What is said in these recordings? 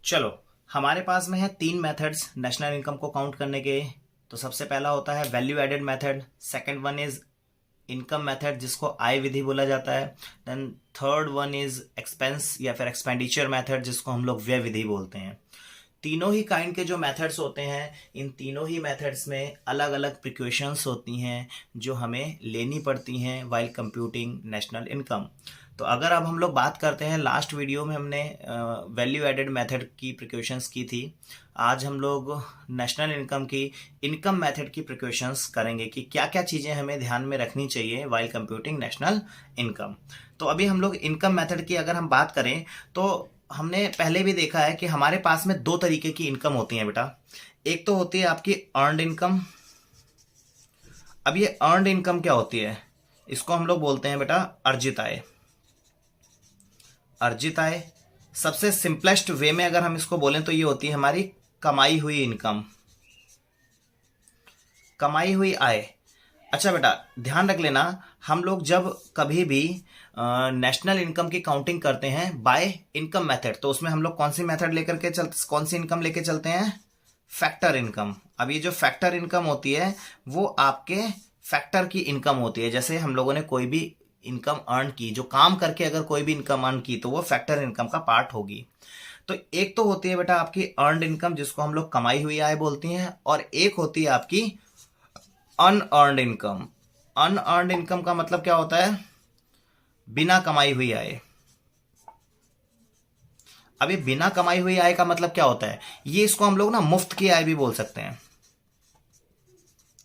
चलो, हमारे पास में है तीन मेथड्स नेशनल इनकम को काउंट करने के। तो सबसे पहला होता है value added method, second one is income method जिसको आय विधि बोला जाता है, then third one is expense या फिर एक्सपेंडिचर मेथड जिसको हम लोग व्यय विधि बोलते हैं। तीनों ही काइंड के जो मेथड्स होते हैं, इन तीनों ही मेथड्स में अलग अलग प्रिकॉशंस होती हैं जो हमें लेनी पड़ती हैं वाइल कंप्यूटिंग नेशनल इनकम। तो अगर अब हम लोग बात करते हैं, लास्ट वीडियो में हमने वैल्यू एडेड मेथड की प्रिकॉशंस की थी। आज हम लोग नेशनल इनकम की इनकम मेथड की प्रिकॉशंस करेंगे कि क्या क्या चीज़ें हमें ध्यान में रखनी चाहिए वाइल कंप्यूटिंग नेशनल इनकम। तो अभी हम लोग इनकम मेथड की अगर हम बात करें तो हमने पहले भी देखा है कि हमारे पास में दो तरीके की इनकम होती है बेटा। एक तो होती है आपकी अर्नड इनकम। अब ये अर्नड इनकम क्या होती है? इसको हम लोग बोलते हैं बेटा अर्जित आय। अर्जित आय सबसे सिंपलेस्ट वे में अगर हम इसको बोलें तो ये होती है हमारी कमाई हुई इनकम, कमाई हुई आय। अच्छा बेटा, ध्यान रख लेना, हम लोग जब कभी भी नेशनल इनकम की काउंटिंग करते हैं बाय इनकम मेथड, तो उसमें हम लोग कौन सी मेथड लेकर के कौन सी इनकम लेके चलते हैं? Factor income. अब ये जो फैक्टर इनकम होती है वो आपके फैक्टर की इनकम होती है। जैसे हम लोगों ने कोई भी इनकम अर्न की, जो काम करके अगर कोई भी इनकम अर्न की, तो वो फैक्टर इनकम का पार्ट होगी। तो एक तो होती है बेटा आपकी अर्नड इनकम जिसको हम लोग कमाई हुई आय बोलती हैं, और एक होती है आपकी अनअर्नड इनकम। अनअर्नड इनकम का मतलब क्या होता है? बिना कमाई हुई आय। अब ये बिना कमाई हुई आय का मतलब क्या होता है? ये इसको हम लोग ना मुफ्त की आय भी बोल सकते हैं।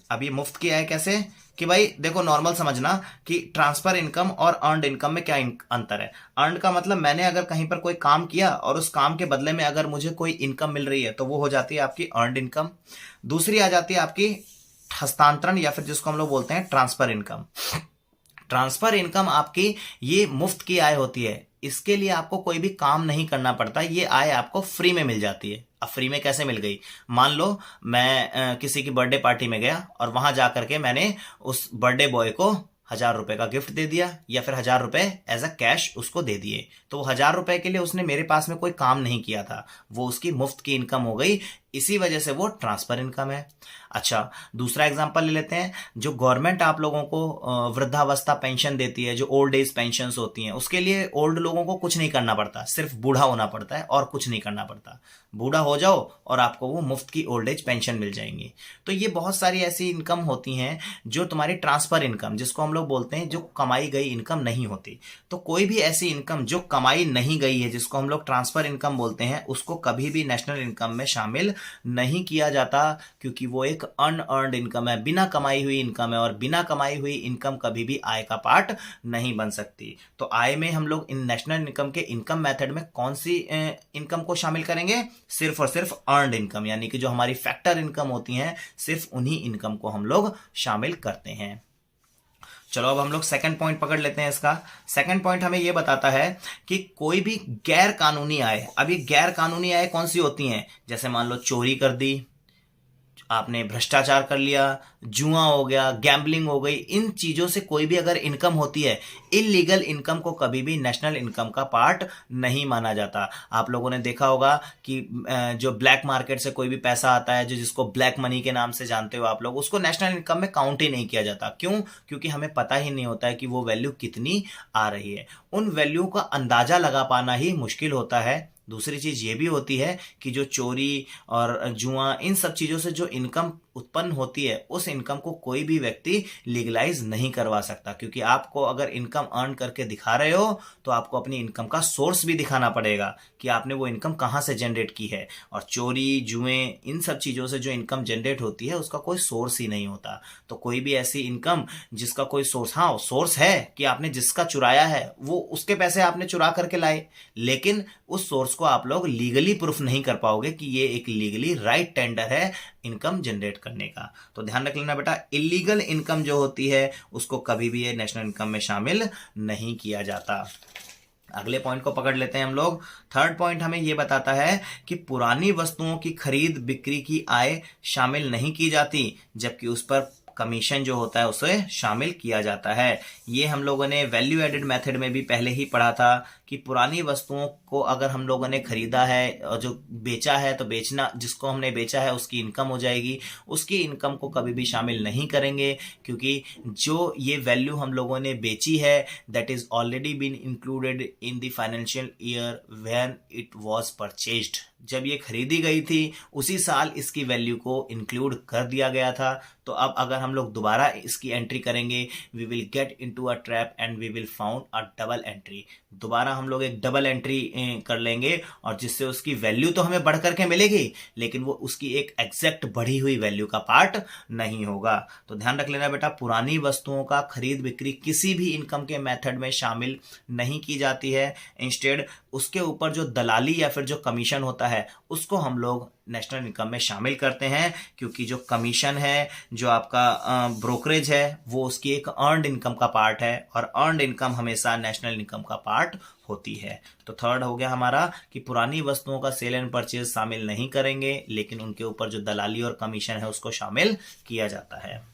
अब ये मुफ्त की आय कैसे? कि भाई देखो, नॉर्मल समझना कि ट्रांसफर इनकम और अर्नड इनकम में क्या अंतर है। अर्नड का मतलब मैंने अगर कहीं पर कोई काम किया और उस काम के बदले में अगर मुझे कोई इनकम मिल रही है तो वो हो जाती है आपकी अर्नड इनकम। दूसरी आ जाती है आपकी हस्तांतरण या फिर जिसको हम लोग बोलते हैं ट्रांसफर इनकम। ट्रांसफर इनकम आपकी ये मुफ्त की आय होती है। इसके लिए आपको कोई भी काम नहीं करना पड़ता, ये आय आपको फ्री में मिल जाती है। अब फ्री में कैसे मिल गई? मान लो मैं किसी की बर्थडे पार्टी में गया और वहां जाकर के मैंने उस बर्थडे बॉय को 1,000 रुपए का गिफ्ट दे दिया या फिर 1,000 रुपए एज अ कैश उसको दे दिए। तो वो 1,000 रुपए के लिए उसने मेरे पास में कोई काम नहीं किया था, वो उसकी मुफ्त की इनकम हो गई। इसी वजह से वो ट्रांसफर इनकम है। अच्छा, दूसरा एग्जांपल ले लेते हैं। जो गवर्नमेंट आप लोगों को वृद्धावस्था पेंशन देती है, जो ओल्ड एज पेंशन होती हैं, उसके लिए ओल्ड लोगों को कुछ नहीं करना पड़ता, सिर्फ बूढ़ा होना पड़ता है और कुछ नहीं करना पड़ता। बूढ़ा हो जाओ और आपको वो मुफ्त की ओल्ड एज पेंशन मिल जाएंगी। तो ये बहुत सारी ऐसी इनकम होती हैं जो तुम्हारी ट्रांसफर इनकम, जिसको हम लोग बोलते हैं जो कमाई गई इनकम नहीं होती। तो कोई भी ऐसी इनकम जो कमाई नहीं गई है, जिसको हम लोग ट्रांसफर इनकम बोलते हैं, उसको कभी भी नेशनल इनकम में शामिल नहीं किया जाता, क्योंकि वो एक अनअर्नड इनकम है, बिना कमाई हुई इनकम है, और बिना कमाई हुई इनकम कभी भी आय का पार्ट नहीं बन सकती। तो आय में हम लोग इन नेशनल इनकम के इनकम मेथड में कौन सी इनकम को शामिल करेंगे? सिर्फ और सिर्फ अर्नड इनकम, यानी कि जो हमारी फैक्टर इनकम होती हैं, सिर्फ उन्हीं इनकम को हम लोग शामिल करते हैं। चलो, अब हम लोग सेकंड पॉइंट पकड़ लेते हैं। इसका सेकंड पॉइंट हमें यह बताता है कि कोई भी गैर कानूनी आय, अब ये गैर कानूनी आय कौन सी होती हैं? जैसे मान लो चोरी कर दी आपने, भ्रष्टाचार कर लिया, जुआ हो गया, गैम्बलिंग हो गई, इन चीजों से कोई भी अगर इनकम होती है, इलीगल इनकम को कभी भी नेशनल इनकम का पार्ट नहीं माना जाता। आप लोगों ने देखा होगा कि जो ब्लैक मार्केट से कोई भी पैसा आता है, जो जिसको ब्लैक मनी के नाम से जानते हो आप लोग, उसको नेशनल इनकम में काउंट ही नहीं किया जाता। क्यों? क्योंकि हमें पता ही नहीं होता है कि वो वैल्यू कितनी आ रही है। उन वैल्यू का अंदाजा लगा पाना ही मुश्किल होता है। दूसरी चीज ये भी होती है कि जो चोरी और जुआ, इन सब चीजों से जो इनकम उत्पन्न होती है, उस इनकम को कोई भी व्यक्ति लीगलाइज नहीं करवा सकता, क्योंकि आपको अगर इनकम अर्न करके दिखा रहे हो तो आपको अपनी इनकम का सोर्स भी दिखाना पड़ेगा कि आपने वो इनकम कहां से जनरेट की है। और चोरी, जुए, इन सब चीजों से जो इनकम जनरेट होती है, उसका कोई सोर्स ही नहीं होता। तो कोई भी ऐसी इनकम जिसका कोई सोर्स, हाँ सोर्स है कि आपने जिसका चुराया है वो उसके पैसे आपने चुरा करके लाए, लेकिन उस सोर्स को आप लोग लीगली प्रूफ नहीं कर पाओगे कि ये एक लीगली राइट टेंडर है इनकम जनरेट करने का। तो ध्यान रख लेना बेटा, इलीगल इनकम जो होती है उसको कभी भी ये नेशनल इनकम में शामिल नहीं किया जाता। अगले पॉइंट को पकड़ लेते हैं हम लोग। थर्ड पॉइंट हमें यह बताता है कि पुरानी वस्तुओं की खरीद बिक्री की आय शामिल नहीं की जाती, जबकि उस पर कमीशन जो होता है उसे शामिल किया जाता है। ये हम लोगों ने वैल्यू एडेड मेथड में भी पहले ही पढ़ा था कि पुरानी वस्तुओं को अगर हम लोगों ने खरीदा है और जो बेचा है, तो बेचना, जिसको हमने बेचा है उसकी इनकम हो जाएगी, उसकी इनकम को कभी भी शामिल नहीं करेंगे, क्योंकि जो ये वैल्यू हम लोगों ने बेची है that is already been included in the financial year when it was purchased. जब ये खरीदी गई थी उसी साल इसकी वैल्यू को इंक्लूड कर दिया गया था। तो अब अगर हम लोग दोबारा इसकी एंट्री करेंगे, we will get into a trap and we will found a double entry. दोबारा हम लोग एक डबल एंट्री कर लेंगे और जिससे उसकी वैल्यू तो हमें बढ़ करके मिलेगी, लेकिन वो उसकी एक एग्जैक्ट बढ़ी हुई वैल्यू का पार्ट नहीं होगा। तो ध्यान रख लेना बेटा, पुरानी वस्तुओं का खरीद बिक्री किसी भी इनकम के मेथड में शामिल नहीं की जाती है। इंस्टेड उसके ऊपर जो दलाली या फिर जो कमीशन होता है उसको हम लोग नेशनल इनकम में शामिल करते हैं, क्योंकि जो कमीशन है, जो आपका ब्रोकरेज है, वो उसकी एक अर्नड इनकम का पार्ट है और अर्नड इनकम हमेशा नेशनल इनकम का पार्ट होती है। तो थर्ड हो गया हमारा कि पुरानी वस्तुओं का सेल एंड परचेज शामिल नहीं करेंगे, लेकिन उनके ऊपर जो दलाली और कमीशन है उसको शामिल किया जाता है।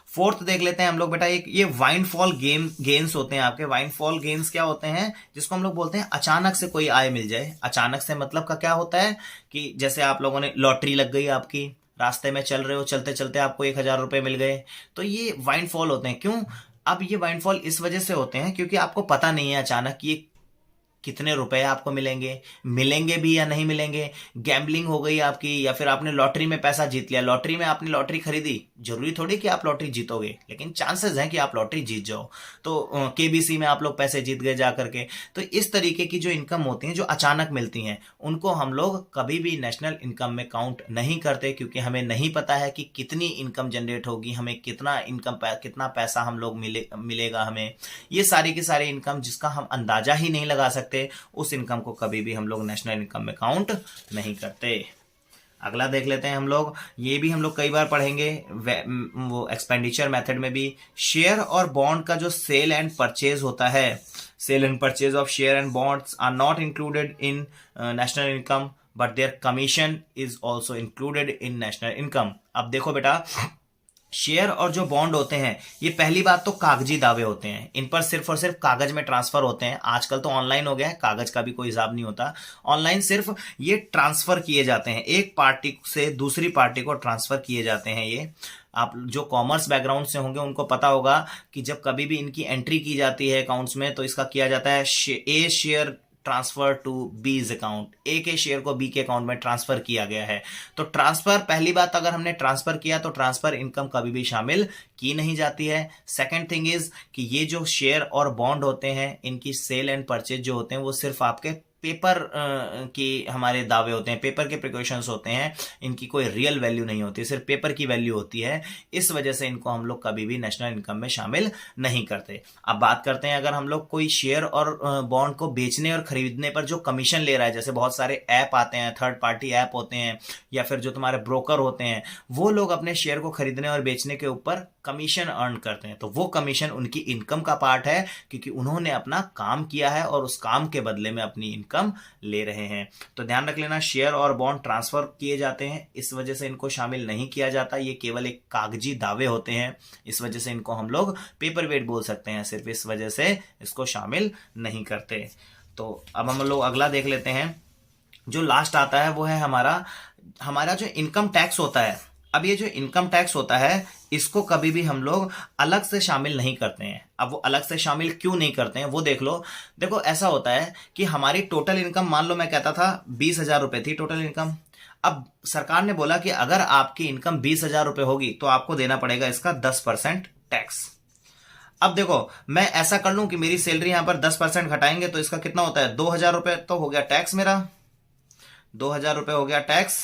फोर्थ देख लेते हैं हम लोग बेटा, एक ये वाइनफॉल गेन्स होते हैं आपके। वाइनफॉल गेन्स क्या होते हैं, जिसको हम लोग बोलते हैं अचानक से कोई आय मिल जाए। अचानक से मतलब का क्या होता है कि जैसे आप लोगों ने लॉटरी लग गई, आपकी रास्ते में चल रहे हो, चलते चलते आपको 1,000 रुपए मिल गए, तो ये वाइनफॉल होते हैं। क्यों? अब ये वाइनफॉल इस वजह से होते हैं क्योंकि आपको पता नहीं है अचानक ये कितने रुपए आपको मिलेंगे भी या नहीं मिलेंगे। गैम्बलिंग हो गई आपकी, या फिर आपने लॉटरी में पैसा जीत लिया, लॉटरी में आपने लॉटरी खरीदी, जरूरी थोड़ी कि आप लॉटरी जीतोगे, लेकिन चांसेस हैं कि आप लॉटरी जीत जाओ। तो केबीसी में आप लोग पैसे जीत गए जा करके। तो इस तरीके की जो इनकम होती है, जो अचानक मिलती हैं, उनको हम लोग कभी भी नेशनल इनकम में काउंट नहीं करते, क्योंकि हमें नहीं पता है कि कितनी इनकम जनरेट होगी, हमें कितना पैसा हम लोग मिलेगा हमें। ये सारी की सारी इनकम जिसका हम अंदाजा ही नहीं लगा सकते, उस इनकम को कभी भी हम लोग नेशनल इनकम में काउंट नहीं करते। अगला देख लेते हैं हम लोग, ये भी हम लोग कई बार पढ़ेंगे वो एक्सपेंडिचर मेथड में भी। शेयर और बॉन्ड का जो सेल एंड परचेज होता है, sale and purchase of share and bonds are not included in national income, but their commission is also included in national income. अब देखो बेटा, शेयर और जो बॉन्ड होते हैं, ये पहली बात तो कागजी दावे होते हैं, इन पर सिर्फ और सिर्फ कागज में ट्रांसफर होते हैं। आजकल तो ऑनलाइन हो गया है, कागज का भी कोई हिसाब नहीं होता, ऑनलाइन सिर्फ ये ट्रांसफर किए जाते हैं, एक पार्टी से दूसरी पार्टी को ट्रांसफर किए जाते हैं। ये आप जो कॉमर्स बैकग्राउंड से होंगे उनको पता होगा कि जब कभी भी इनकी एंट्री की जाती है अकाउंट्स में, तो इसका किया जाता है A share transfer to B's account, A के शेयर को बी के अकाउंट में ट्रांसफर किया गया है। तो ट्रांसफर, पहली बात, अगर हमने ट्रांसफर किया तो ट्रांसफर इनकम कभी भी शामिल की नहीं जाती है। सेकंड थिंग इज कि ये जो शेयर और बॉन्ड होते हैं, इनकी सेल एंड परचेज जो होते हैं वो सिर्फ आपके पेपर की हमारे दावे होते हैं, पेपर के प्रिकॉशंस होते हैं, इनकी कोई रियल वैल्यू नहीं होती, सिर्फ पेपर की वैल्यू होती है। इस वजह से इनको हम लोग कभी भी नेशनल इनकम में शामिल नहीं करते। अब बात करते हैं, अगर हम लोग कोई शेयर और बॉन्ड को बेचने और खरीदने पर जो कमीशन ले रहा है, जैसे बहुत सारे ऐप आते हैं, थर्ड पार्टी ऐप होते हैं, या फिर जो तुम्हारे ब्रोकर होते हैं, वो लोग अपने शेयर को खरीदने और बेचने के ऊपर कमीशन अर्न करते हैं, तो वो कमीशन उनकी इनकम का पार्ट है, क्योंकि उन्होंने अपना काम किया है और उस काम के बदले में अपनी इनकम ले रहे हैं। तो ध्यान रख लेना, शेयर और बॉन्ड ट्रांसफर किए जाते हैं, इस वजह से इनको शामिल नहीं किया जाता। ये केवल एक कागजी दावे होते हैं, इस वजह से इनको हम लोग पेपर वेट बोल सकते हैं, सिर्फ इस वजह से इसको शामिल नहीं करते। तो अब हम लोग अगला देख लेते हैं, जो लास्ट आता है वो है हमारा जो इनकम टैक्स होता है। अब ये जो इनकम टैक्स होता है, इसको कभी भी हम लोग अलग से शामिल नहीं करते हैं। अब वो अलग से शामिल क्यों नहीं करते हैं वो देख लो। देखो, ऐसा होता है कि हमारी टोटल इनकम, मान लो मैं कहता था 20,000 रुपए थी टोटल इनकम। अब सरकार ने बोला कि अगर आपकी इनकम 20,000 रुपए होगी तो आपको देना पड़ेगा इसका 10% टैक्स। अब देखो, मैं ऐसा कर लूं कि मेरी सैलरी यहां पर 10% घटाएंगे तो इसका कितना होता है, 2,000 रुपए तो हो गया टैक्स मेरा, 2,000 रुपए हो गया टैक्स,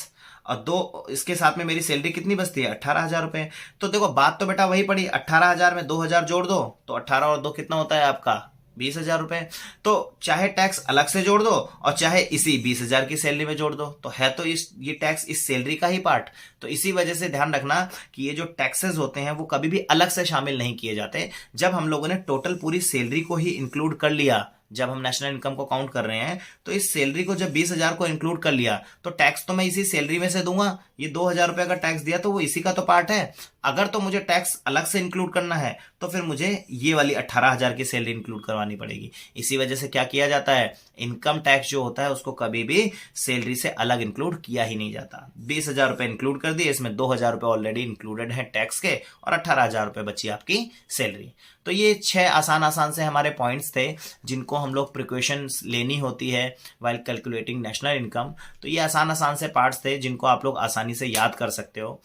और दो इसके साथ में मेरी सैलरी कितनी बचती है, 18,000 रुपए। तो देखो, बात तो बेटा वही पड़ी, 18,000 में 2,000 जोड़ दो तो 18 और 2 कितना होता है आपका, 20,000 रुपए। तो चाहे टैक्स अलग से जोड़ दो और चाहे इसी 20,000 की सैलरी में जोड़ दो, तो है तो ये टैक्स इस सैलरी का ही पार्ट। तो इसी वजह से ध्यान रखना कि ये जो टैक्सेस होते हैं वो कभी भी अलग से शामिल नहीं किए जाते। जब हम लोगों ने टोटल पूरी सैलरी को ही इंक्लूड कर लिया, जब हम नेशनल इनकम को काउंट कर रहे हैं तो इस सैलरी को जब 20,000 को इंक्लूड कर लिया तो टैक्स तो मैं इसी सैलरी में से दूंगा। ये 2,000 रुपए का टैक्स दिया तो वो इसी का तो पार्ट है। अगर तो मुझे टैक्स अलग से इंक्लूड करना है तो फिर मुझे ये वाली 18,000 की सैलरी इंक्लूड करवानी पड़ेगी। इसी वजह से क्या किया जाता है, इनकम टैक्स जो होता है उसको कभी भी सैलरी से अलग इंक्लूड किया ही नहीं जाता। 20,000 रुपए इंक्लूड कर दिए, इसमें 2,000 रुपए ऑलरेडी इंक्लूडेड है टैक्स के और 18,000 रुपए बची आपकी सैलरी। तो ये 6 आसान आसान से हमारे पॉइंट्स थे जिनको हम लोग प्रिकॉशंस लेनी होती है वाइल कैलकुलेटिंग नेशनल इनकम। तो ये आसान आसान से पार्ट्स थे जिनको आप लोग आसानी से याद कर सकते हो।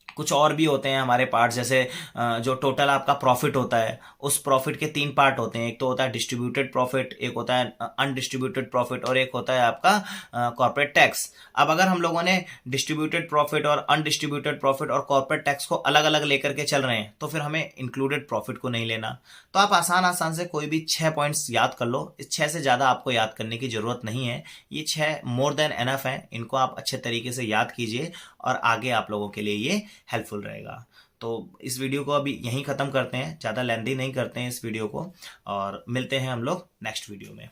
कुछ और भी होते हैं हमारे पार्ट, जैसे जो टोटल आपका प्रॉफिट होता है उस प्रॉफिट के 3 पार्ट होते हैं। एक तो होता है डिस्ट्रीब्यूटेड प्रॉफिट, एक होता है अनडिस्ट्रीब्यूटेड प्रॉफिट और एक होता है आपका कॉर्पोरेट टैक्स। अब अगर हम लोगों ने डिस्ट्रीब्यूटेड प्रॉफिट और अनडिस्ट्रीब्यूटेड प्रॉफिट और कॉर्पोरेट टैक्स को अलग अलग लेकर के चल रहे हैं तो फिर हमें इंक्लूडेड प्रॉफिट को नहीं लेना। तो आप आसान आसान से कोई भी 6 पॉइंट्स याद कर लो। इस 6 से ज्यादा आपको याद करने की जरूरत नहीं है, ये 6 मोर देन एनफ है। इनको आप अच्छे तरीके से याद कीजिए और आगे आप लोगों के लिए ये हेल्पफुल रहेगा। तो इस वीडियो को अभी यहीं खत्म करते हैं, ज़्यादा लेंथी नहीं करते हैं इस वीडियो को, और मिलते हैं हम लोग नेक्स्ट वीडियो में।